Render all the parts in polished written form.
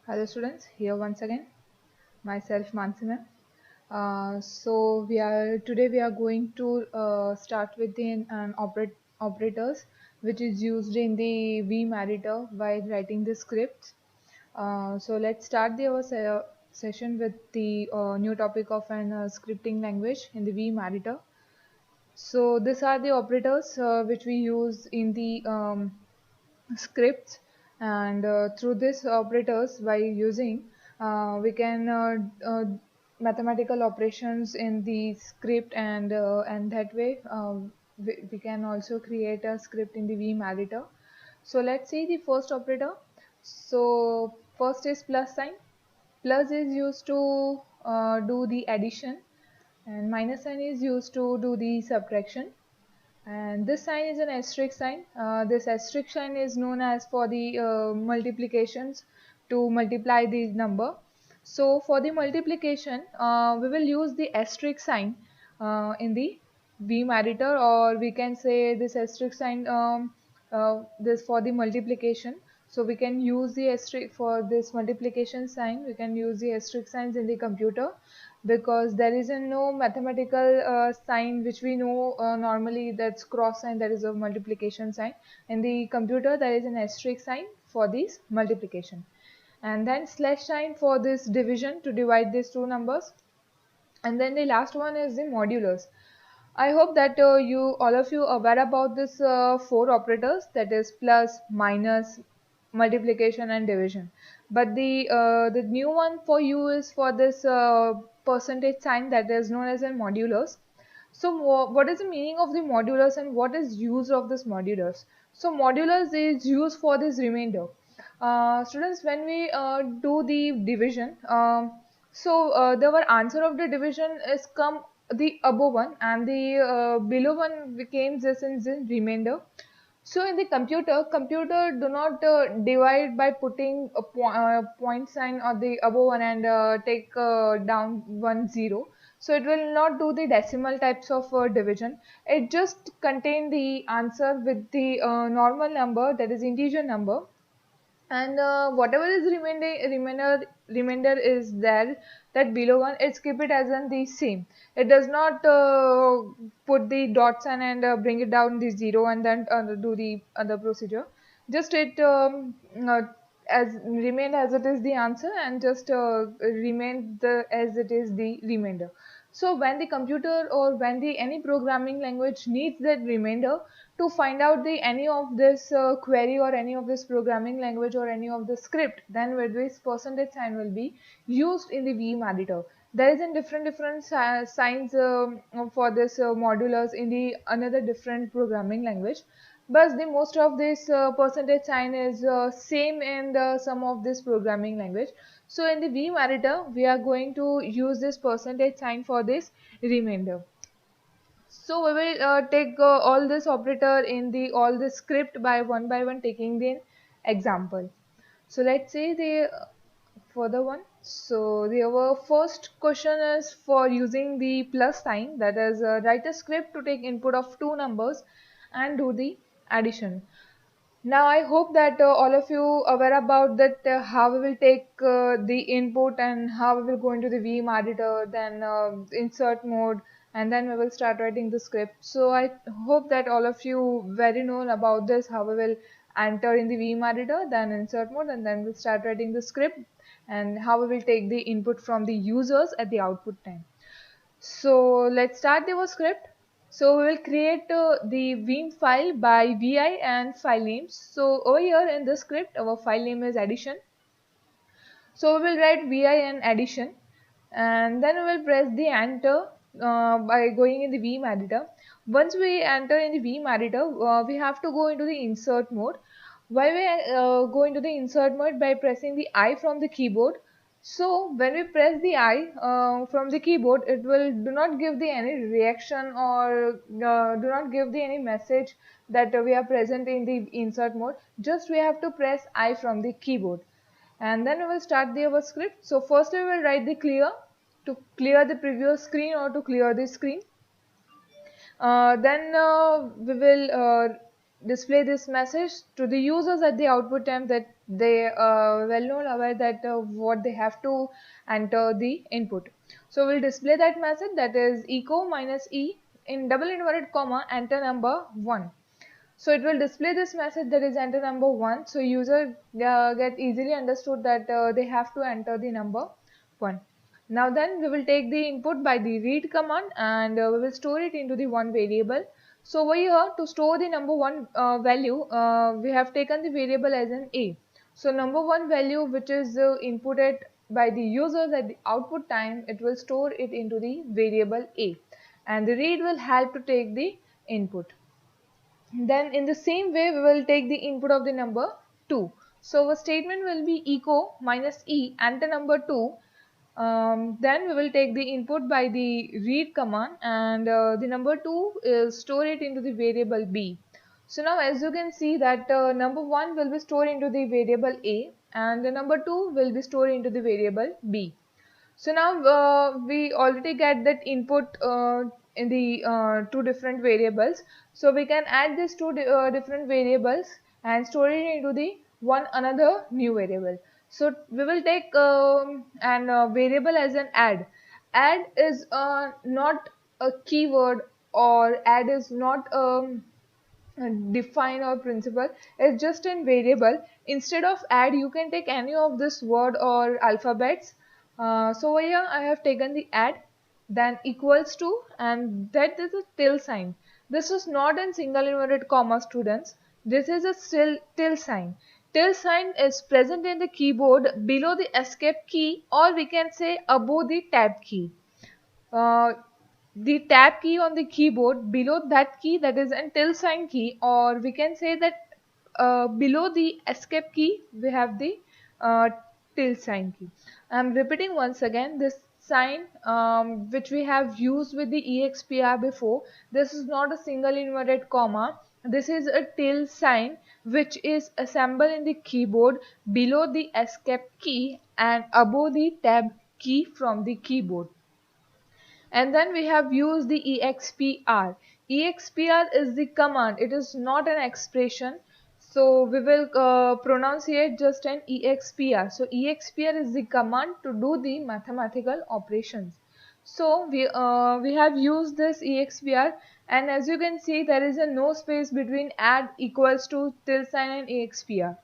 Hello students, here once again, myself Mansima. So today we are going to start with the operators which is used in the vMaritor while writing the scripts. So let's start our session with the new topic of an scripting language in the vMaritor. So these are the operators which we use in the scripts, and through these operators by using we can mathematical operations in the script, and that way we can also create a script in the vMaritor. So let's see the first operator. So first is plus sign. Plus is used to do the addition, and minus sign is used to do the subtraction, and this sign is an asterisk sign. This asterisk sign is known as for the multiplications, to multiply the number. So for the multiplication we will use the asterisk sign in the vMaritor, or we can say this asterisk sign this for the multiplication. So we can use the asterisk for this multiplication sign. We can use the asterisk signs in the computer, because there is a no mathematical sign which we know normally, that's cross sign, that is a multiplication sign. In the computer there is an asterisk sign for this multiplication, and then slash sign for this division, to divide these two numbers. And then the last one is the modulus. I hope that you all of you are aware about this four operators, that is plus, minus, multiplication and division. But the new one for you is for this percentage sign, that is known as a modulus. So what is the meaning of the modulus, and what is use of this modulus? So modulus is used for this remainder. Students, when we do the division, the answer of the division is come the above one, and the below one became this in the remainder. So in the computer do not divide by putting a point sign or the above one, and take down 1 0. So it will not do the decimal types of division. It just contain the answer with the normal number, that is integer number, and whatever is remainder is there, that below one, it's keep it as in the same. It does not put the dot sign and bring it down the zero, and then do the other procedure. Just it as remain as it is the answer, and just remain the as it is the remainder. So when the computer, or when the any programming language needs that remainder to find out the any of this query, or any of this programming language, or any of the script, then with this percentage sign will be used in the vMaritor. There is a different signs for this modulus in the another different programming language, but the most of this percentage sign is same in the some of this programming language. So in the vMaritor we are going to use this percentage sign for this remainder. So we will take all this operator in the all the script by one, taking the example. So let's say the further one. So our first question is for using the plus sign, that is write a script to take input of two numbers and do the addition. Now I hope that all of you aware about that how we will take the input, and how we will go into the vMaritor, then insert mode, and then we will start writing the script. So I hope that all of you very know about this, how we will enter in the vMaritor, then insert mode, and then we'll start writing the script, and how we will take the input from the users at the output time. So let's start our script. So we will create the vim file by vi and file names. So over here in this script, our file name is addition. So we will write vi and addition, and then we will press the enter by going in the vMaritor. Once we enter in the vMaritor, we have to go into the insert mode. Why we go into the insert mode? By pressing the I from the keyboard. So when we press the I from the keyboard, it will do not give the any reaction, or do not give the any message that we are present in the insert mode. Just we have to press I from the keyboard, and then we will start our script. So first we will write the clear, to clear the previous screen, or to clear the screen. Then we will display this message to the users at the output time, that they well known aware that what they have to enter the input. So we'll display that message, that is echo minus e in double inverted comma enter number 1. So it will display this message, that is enter number 1. So user get easily understood that they have to enter the number 1. Now then we will take the input by the read command, and we will store it into the one variable. So over here, to store the number 1 value, we have taken the variable as an a. So number 1 value, which is inputted by the users at the output time, it will store it into the variable a, and the read will help to take the input. Then in the same way we will take the input of the number 2. So our statement will be echo minus e enter number 2. Then we will take the input by the read command, and the number 2 is store it into the variable b. So now as you can see that number 1 will be stored into the variable a, and the number 2 will be stored into the variable b. So now we already get that input in the two different variables. So we can add these two different variables and store it into the one another new variable. So we will take an variable as an add. Add is not a keyword, or add is not define or principle. It's just in variable. Instead of add, you can take any of this word or alphabets. So over here I have taken the add, then equals to, and that is a till sign. This is not in single inverted comma, students. This is a still till sign. Till sign is present in the keyboard below the escape key, or we can say above the tab key. uh, the tab key on the keyboard, below that key, that is an till sign key, or we can say that below the escape key we have the uh, till sign key. I'm repeating once again, this sign which we have used with the expr before, this is not a single inverted comma. This is a till sign which is assembled in the keyboard below the escape key and above the tab key from the keyboard. And then we have used the expr. Expr is the command, it is not an expression. So we will pronunciate just an expr. So expr is the command to do the mathematical operations. So we have used this expr, and as you can see there is a no space between add equals to till sign and expr.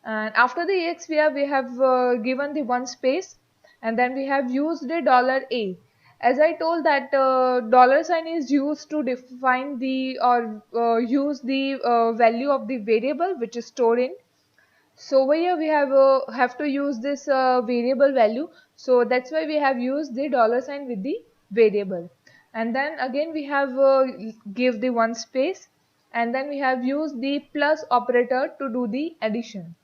And after the expr we have given the one space, and then we have used a $a. As I told that dollar sign is used to define the, or use the value of the variable which is stored in. So over here we have to use this variable value, so that's why we have used the dollar sign with the variable. And then again we have give the one space, and then we have used the plus operator to do the addition.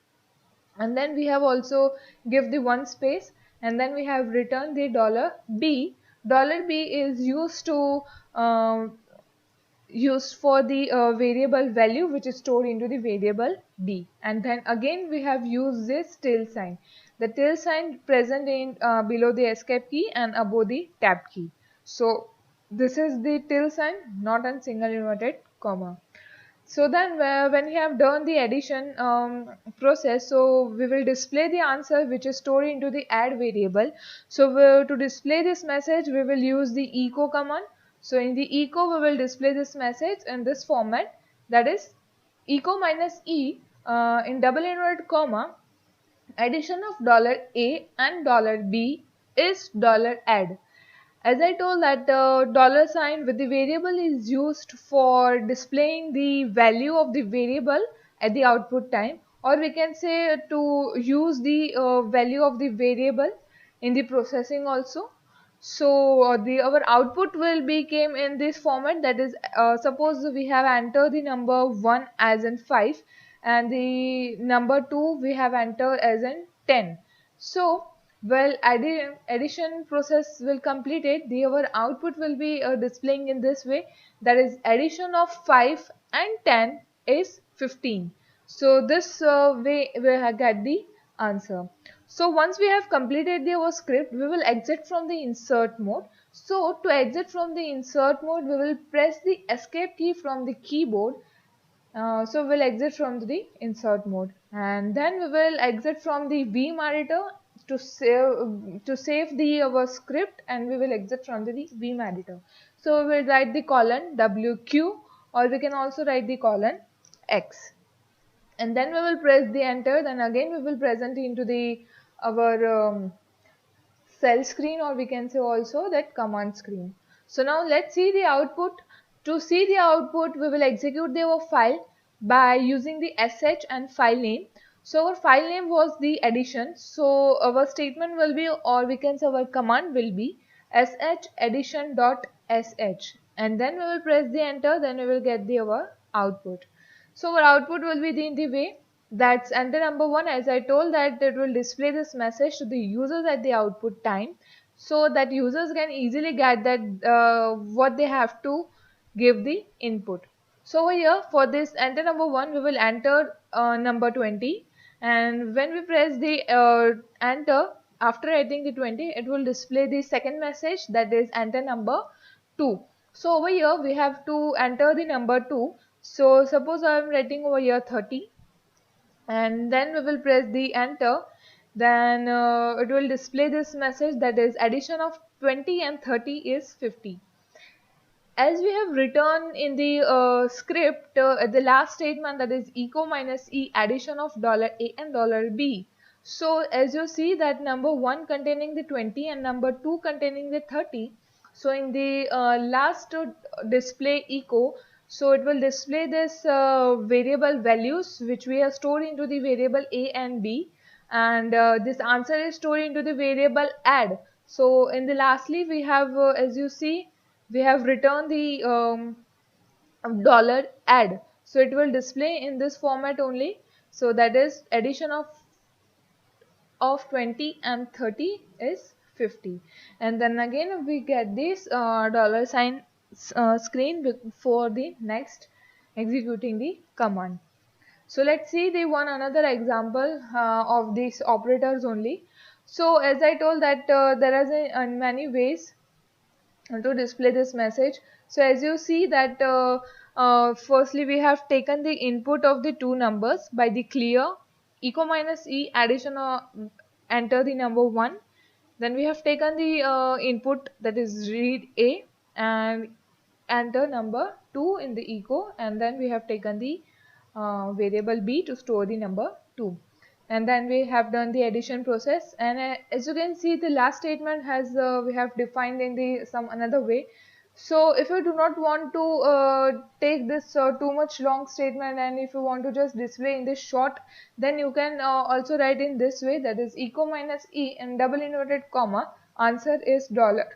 And then we have also give the one space, and then we have written the $b. $b is used to used for the variable value which is stored into the variable b. And then again we have used this till sign, the till sign present in below the escape key and above the tab key. So this is the till sign, not a single inverted comma. So then when we have done the addition process, so we will display the answer which is stored into the add variable. So to display this message we will use the echo command. So in the echo we will display this message in this format, that is echo minus e in double inverted comma addition of $a and $b is $add. As I told that dollar sign with the variable is used for displaying the value of the variable at the output time, or we can say to use the value of the variable in the processing also. So our output will be came in this format, that is suppose we have entered the number 1 as in 5 and the number 2 we have entered as in 10. So well, addition process will complete it, our output will be displaying in this way, that is addition of 5 and 10 is 15. So this way we will get the answer. So once we have completed our script, we will exit from the insert mode. So to exit from the insert mode, we will press the escape key from the keyboard, So we'll exit from the insert mode, and then we will exit from the vMeditor to save the our script, and we will exit from the vMeditor. So we will write the colon WQ, or we can also write the colon X, and then we will press the enter. Then again we will present into the our cell screen, or we can say also that command screen. So now let's see the output. To see the output, we will execute the our file by using the sh and file name. So our file name was the addition. So our statement will be, or we can say our command will be sh addition.sh, and then we will press the enter. Then we will get the our output. So our output will be in the way that's enter number 1. As I told that it will display this message to the users at the output time, so that users can easily get that what they have to give the input. So over here for this enter number 1, we will enter number 20, and when we press the enter after writing the 20, it will display the second message, that is enter number 2. So over here we have to enter the number 2. So suppose I am writing over here 30, and then we will press the enter. Then it will display this message, that is addition of 20 and 30 is 50. As we have written in the script, at the last statement, that is echo minus e addition of $a and $b. So as you see that number 1 containing the 20 and number 2 containing the 30. So in the last display echo, so it will display this variable values which we have stored into the variable a and b, and this answer is stored into the variable add. So in the lastly we have as you see, we have returned the dollar add, so it will display in this format only. So that is addition of 20 and 30 is 50, and then again we get this dollar sign screen for the next executing the command. So let's see the one another example of these operators only. So as I told that there are many ways to display this message. So as you see that firstly we have taken the input of the two numbers by the clear echo minus e addition, enter the number 1. Then we have taken the input, that is read a, and enter number 2 in the echo, and then we have taken the variable b to store the number 2, and then we have done the addition process. And as you can see, the last statement has we have defined in the some another way. So if you do not want to take this too much long statement, and if you want to just display in this short, then you can also write in this way, that is echo minus e and double inverted comma, answer is dollar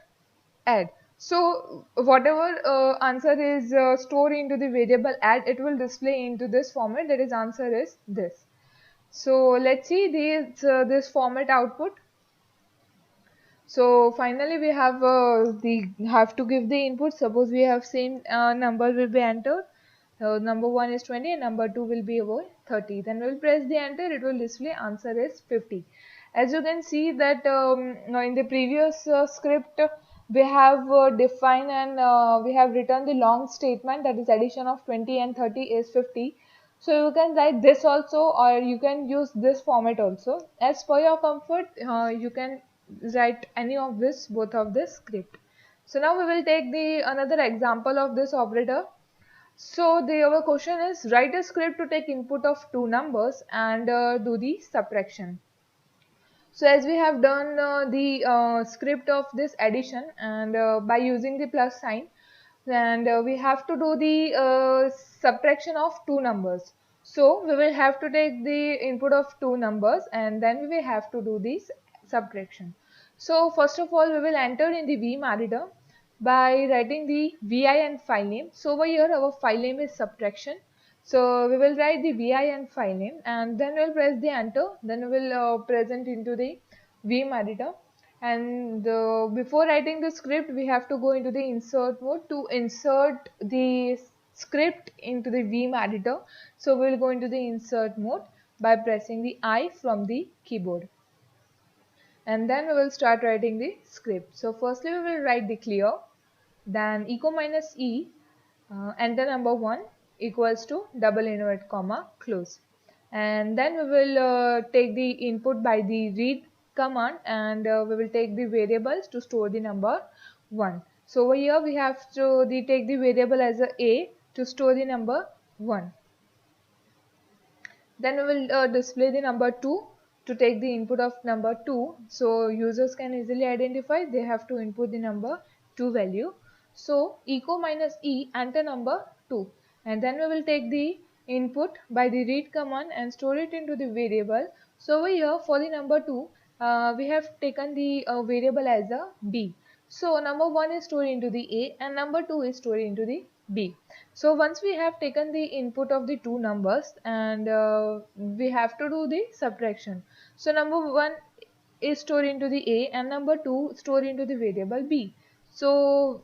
add. So whatever answer is stored into the variable add, it will display into this format, that is answer is this. So let's see this format output. So finally we have have to give the input. Suppose we have same number will be entered. So number 1 is 20 and number 2 will be about 30. Then we'll press the enter, it will display answer is 50. As you can see that now in the previous script we have defined and we have written the long statement, that is addition of 20 and 30 is 50. So you can write this also, or you can use this format also. As per your comfort, you can write any of this, both of this script. So now we will take the another example of this operator. So our question is, write a script to take input of two numbers and do the subtraction. So as we have done the script of this addition, and by using the plus sign, and we have to do the subtraction of two numbers. So we will have to take the input of two numbers, and then we will have to do this subtraction. So first of all we will enter in the vMeditor by writing the vi and file name. So over here our file name is subtraction. So we will write the vi and file name, and then we'll press the enter. Then we will present into the vMeditor. And before writing the script, we have to go into the insert mode to insert the script into the vMeditor. So we will go into the insert mode by pressing the I from the keyboard, and then we will start writing the script. So firstly we will write the clear, then echo minus e, enter number 1, equals to double inverted comma close. And then we will take the input by the read command, and we will take the variables to store the number 1. So over here we have to take the variable as a to store the number 1. Then we will display the number 2 to take the input of number 2. So users can easily identify they have to input the number 2 value. So echo minus e enter number 2, and then we will take the input by the read command and store it into the variable. So over here for the number 2 we have taken the variable as a b. So number 1 is stored into the a and number 2 is stored into the b. So once we have taken the input of the two numbers, and we have to do the subtraction. So number 1 is stored into the a and number 2 stored into the variable b. So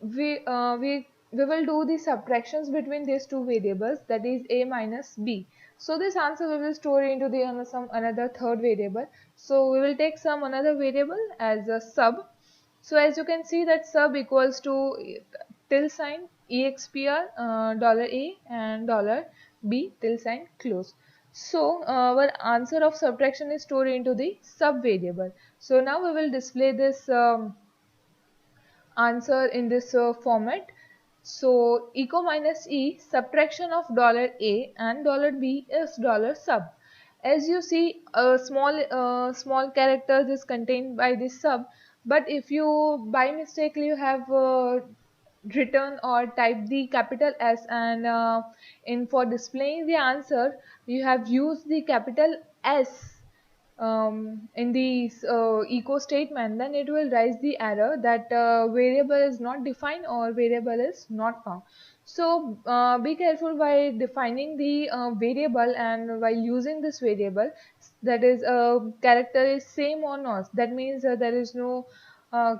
we will do the subtractions between these two variables, that is a minus b. So this answer we will store into the some another third variable. So we will take some another variable as a sub. So as you can see that sub equals to tilde sign expr $a and $b tilde sign close. So our answer of subtraction is stored into the sub variable. So now we will display this answer in this format. So echo minus e subtraction of $a and $b is $sub. As you see, small characters is contained by this sub, but if you by mistake you have written or typed the capital S, and in for displaying the answer you have used the capital S in the echo statement, then it will raise the error that variable is not defined or variable is not found. So be careful while defining the variable and while using this variable, that is character is same or not. That means there is no uh,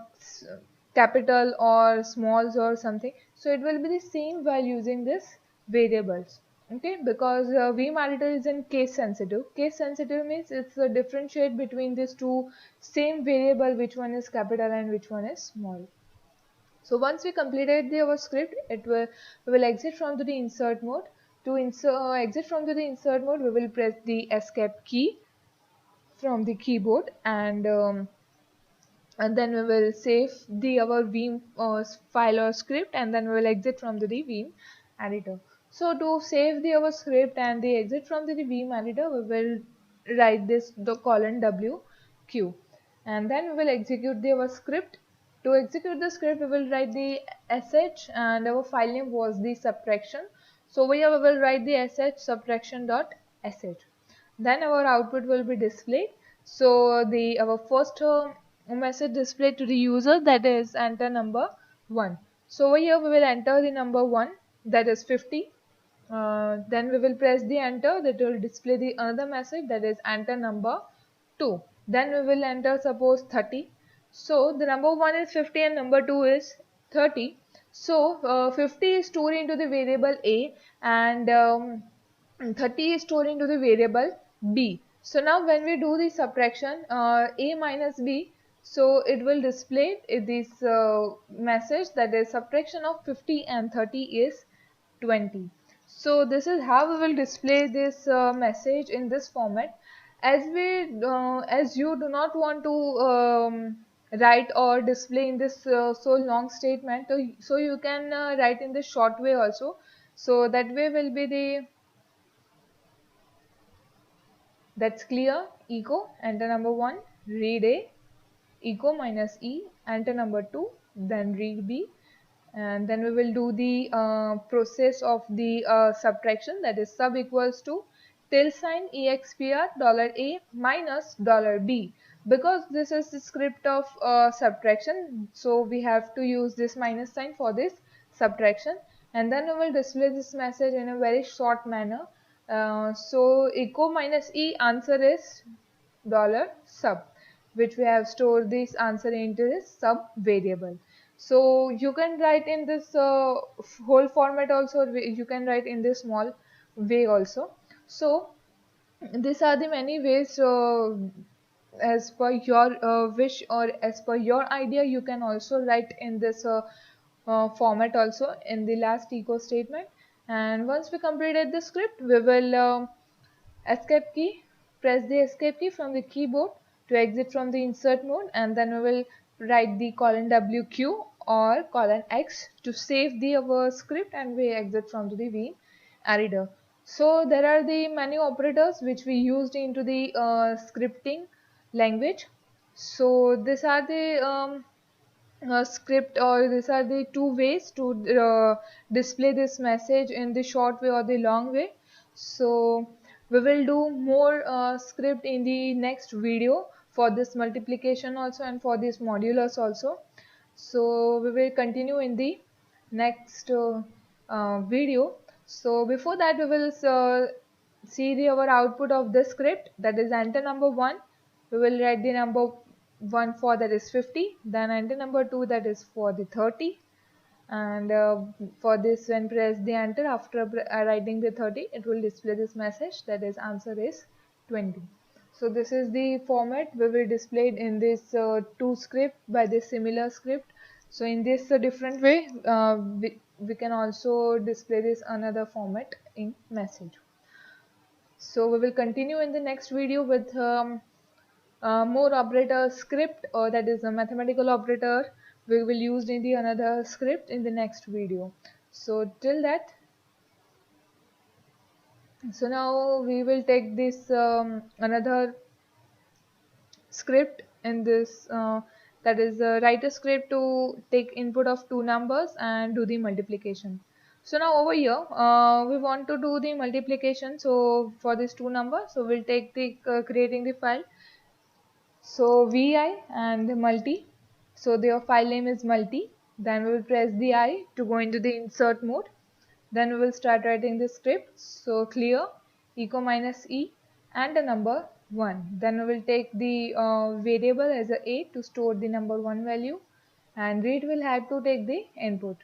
capital or smalls or something. So it will be the same while using this variables. Okay, because vMarital is in case sensitive. Case sensitive means it's a differentiate between these two same variable, which one is capital and which one is small. So once we completed our script, we will exit from the insert mode. To exit from the insert mode, we will press the escape key from the keyboard, and then we will save the our Vim file or script, and then we will exit from the Vim editor. So to save the our script and the exit from the Vim editor, we will write this the colon W Q, and then we will execute the our script. To execute the script, we will write the sh, and our file name was the subtraction. So we will write the sh subtraction dot sh. Then our output will be displayed. So the our first message displayed to the user, that is enter number 1. So over here we will enter the number 1, that is 50. Then we will press the enter, that will display the another message, that is enter number 2. Then we will enter suppose 30. So the number 1 is 50 and number 2 is 30. So 50 is stored into the variable a, and 30 is stored into the variable b. So now when we do the subtraction a minus b, so it will display this message, that is subtraction of 50 and 30 is 20. So this is how we will display this message in this format. As you do not want to write or display in this so long statement, so you can write in this short way also. So that way will be the, that's clear. Echo enter number 1, read a, echo minus e enter number 2, then read b, and then we will do the process of the subtraction, that is sub equals to tilde sign expr $a minus $b. Because this is the script of subtraction, so we have to use this minus sign for this subtraction, and then we will display this message in a very short manner. So echo minus e answer is $sub, which we have stored this answer into this sub variable. So you can write in this whole format also, or you can write in this small way also. So these are the many ways, as per your wish or as per your idea, you can also write in this format also in the last echo statement. And once we completed the script, we will escape key, press the escape key from the keyboard to exit from the insert mode, and then we will write the colon WQ or colon X to save the our script, and we exit from the V editor. So there are the many operators which we used into the scripting language. So these are the script, or these are the two ways to display this message in the short way or the long way. So we will do more script in the next video for this multiplication also and for this modulus also. So we will continue in the next video. So before that, we will see our output of this script, that is enter number 1. We will write the number 1 for, that is 50, then enter number 2, that is for the 30, and for this, when press the enter after writing the 30, it will display this message, that is answer is 20. So this is the format we will display it in this two script by this similar script. So in this different way, we can also display this another format in message. So we will continue in the next video with more operator script, or that is a mathematical operator we will use in the another script in the next video. So till that, so now we will take this another script in this that is write a script to take input of two numbers and do the multiplication. So now over here we want to do the multiplication. So for these two numbers, so we'll take the creating the file. So vi and multi, so their file name is multi. Then we will press the I to go into the insert mode. Then we will start writing the script. So clear echo minus e and a number 1. Then we will take the variable as a to store the number 1 value, and read will have to take the input.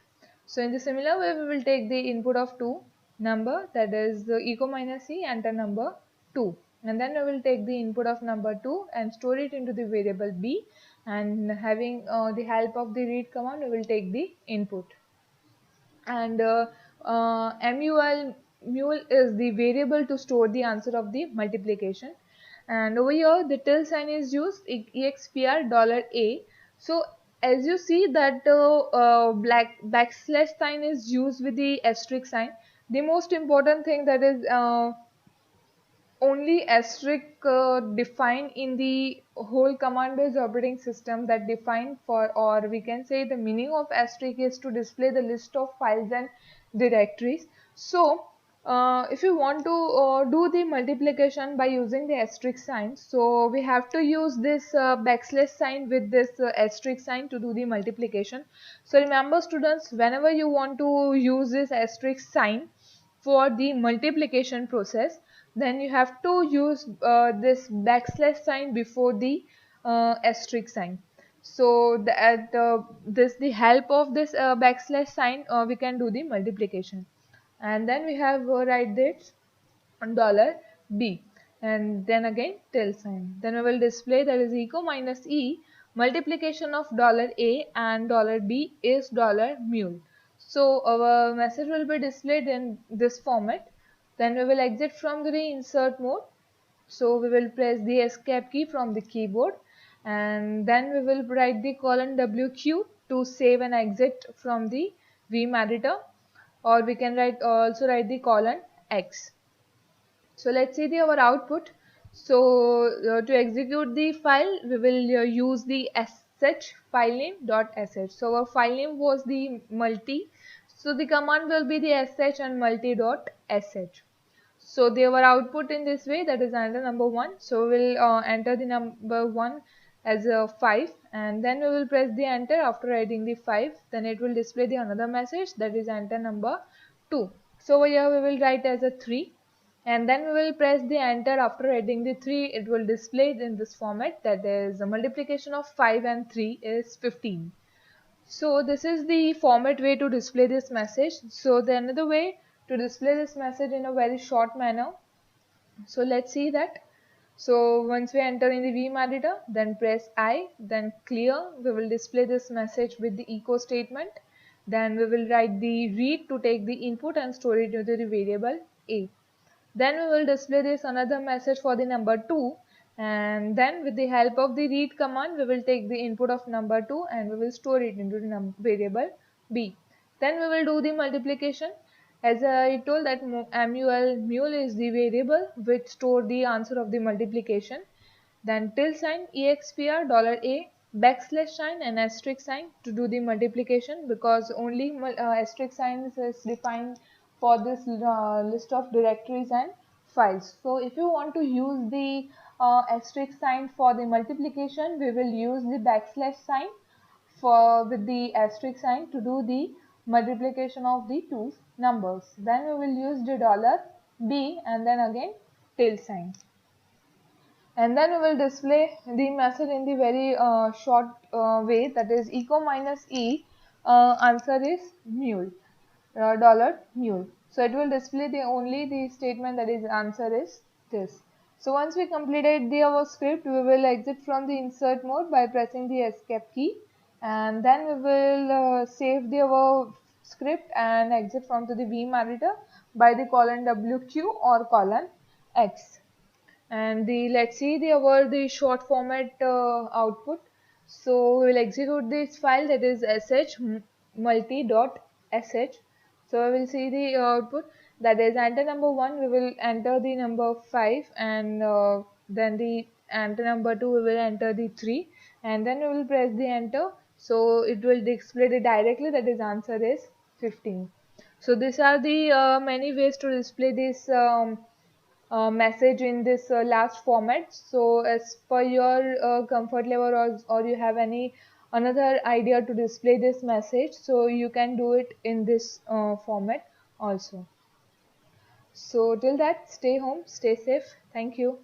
So in the similar way, we will take the input of 2 number, that is the echo minus e and a number 2, and then we will take the input of number 2 and store it into the variable b, and having the help of the read command, we will take the input. And mul is the variable to store the answer of the multiplication. And over here the till sign is used, expr $a. So as you see that black backslash sign is used with the asterisk sign. The most important thing, that is only asterisk defined in the whole command based operating system, that defined for, or we can say the meaning of asterisk is to display the list of files and directories. So if you want to do the multiplication by using the asterisk sign, so we have to use this backslash sign with this asterisk sign to do the multiplication. So remember students, whenever you want to use this asterisk sign for the multiplication process, then you have to use this backslash sign before the asterisk sign. So the help of this backslash sign, we can do the multiplication. And then we have write this $b, and then again till sign. Then we will display, that is echo minus e, multiplication of $a and $b is $mule. So our message will be displayed in this format. Then we will exit from the insert mode. So we will press the escape key from the keyboard, and then we will write the colon WQ to save and exit from the Vim editor, or we can also write the colon X. So let's see our output. So to execute the file, we will use the sh file name .sh. So our file name was the multi. So the command will be the sh and multi.sh. So they were output in this way, that is enter number 1. So we will enter the number 1 as a 5, and then we will press the enter after writing the 5. Then it will display the another message, that is enter number 2. So over here we will write as a 3, and then we will press the enter after writing the 3. It will display in this format, that is a multiplication of 5 and 3 is 15. So this is the format way to display this message. So the another way to display this message in a very short manner. So let's see that. So once we enter in the Vim editor, then press I, then clear. We will display this message with the echo statement. Then we will write the read to take the input and store it into the variable A. Then we will display this another message for the number 2, and then with the help of the read command we will take the input of number 2 and we will store it into the variable B. Then we will do the multiplication. As I told that mul is the variable which store the answer of the multiplication. Then tilde sign, expr, $a, backslash sign and asterisk sign to do the multiplication, because only asterisk sign is defined for this list of directories and files. So if you want to use the asterisk sign for the multiplication, we will use the backslash sign for with the asterisk sign to do the multiplication of the two numbers. Then we will use the $b and then again tilde sign. And then we will display the message in the very short way, that is echo minus e, answer is mule, dollar mule. So it will display the only the statement, that is answer is this. So once we completed our script, we will exit from the insert mode by pressing the escape key, and then we will save our script and exit from to the Vim editor by the colon WQ or colon X. And let's see the short format output. So we will execute this file, that is sh multi.sh. So we will see the output, that is enter number 1, we will enter the number 5, and then the enter number 2 we will enter the 3, and then we will press the enter. So it will display the directly, that is answer is 15. So these are the many ways to display this message in this last format. So as per your comfort level, or you have any another idea to display this message, so you can do it in this format also. So till that, stay home, stay safe. Thank you.